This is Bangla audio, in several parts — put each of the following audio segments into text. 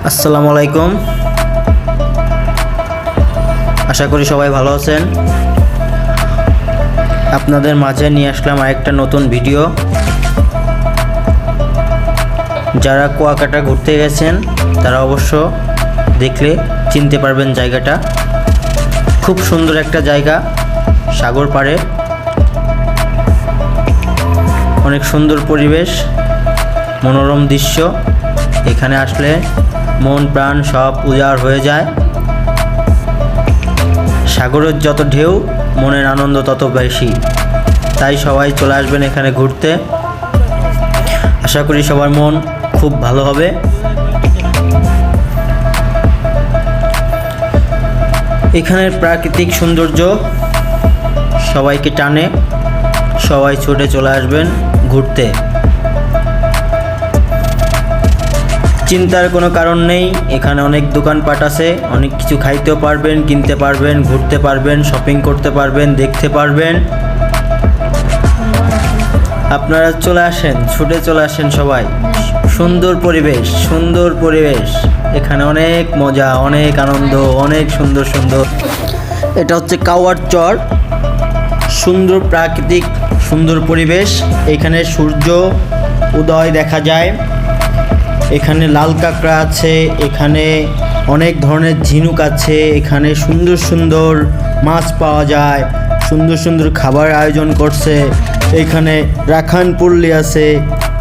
আসসালামু আলাইকুম। আশা করি সবাই ভালো আছেন। আপনাদের মাঝে নিয়ে আসলাম আরেকটা নতুন ভিডিও। যারা কুয়াকাটা ঘুরতে গেছেন তারা অবশ্য দেখলে চিনতে পারবেন জায়গাটা। খুব সুন্দর একটা জায়গা, সাগর পাড়ে, অনেক সুন্দর পরিবেশ, মনোরম দৃশ্য। এখানে আসলে মন প্রাণ সব উজাড় হয়ে যায়। সাগরের যত ঢেউ, মনের আনন্দ তত বেশি। তাই সবাই চলে আসবেন এখানে ঘুরতে। আশা করি সবার মন খুব ভালো হবে। এখানের প্রাকৃতিক সৌন্দর্য সবাইকে টানে, সবাই ছুটে চলে আসবেন ঘুরতে। চিন্তার কোনো কারণ নেই, এখানে অনেক দোকানপাট আছে, অনেক কিছু খাইতেও পারবেন, কিনতে পারবেন, ঘুরতে পারবেন, শপিং করতে পারবেন, দেখতে পারবেন। আপনারা চলে আসেন, ছুটে চলে আসেন সবাই। সুন্দর পরিবেশ, সুন্দর পরিবেশ, এখানে অনেক মজা, অনেক আনন্দ, অনেক সুন্দর সুন্দর। এটা হচ্ছে কাওয়ার চর। সুন্দর প্রাকৃতিক, সুন্দর পরিবেশ। এখানে সূর্য উদয় দেখা যায়। এখানে লাল কাঁকড়া আছে, এখানে অনেক ধরনের ঝিনুক আছে, এখানে সুন্দর সুন্দর মাছ পাওয়া যায়, সুন্দর সুন্দর খাবার আয়োজন করছে। এখানে রাখান পল্লী আছে,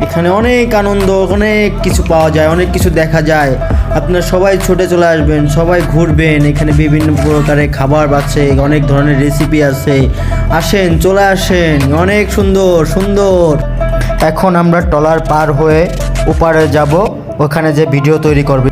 এখানে অনেক আনন্দ, অনেক কিছু পাওয়া যায়, অনেক কিছু দেখা যায়। আপনারা সবাই ছুটে চলে আসবেন, সবাই ঘুরবেন। এখানে বিভিন্ন প্রকারের খাবার আছে, অনেক ধরনের রেসিপি আছে। আসেন, চলে আসেন, অনেক সুন্দর সুন্দর। এখন আমরা ট্রলার পার হয়ে ওপারে যাব, ওখানে যে ভিডিও তৈরি করব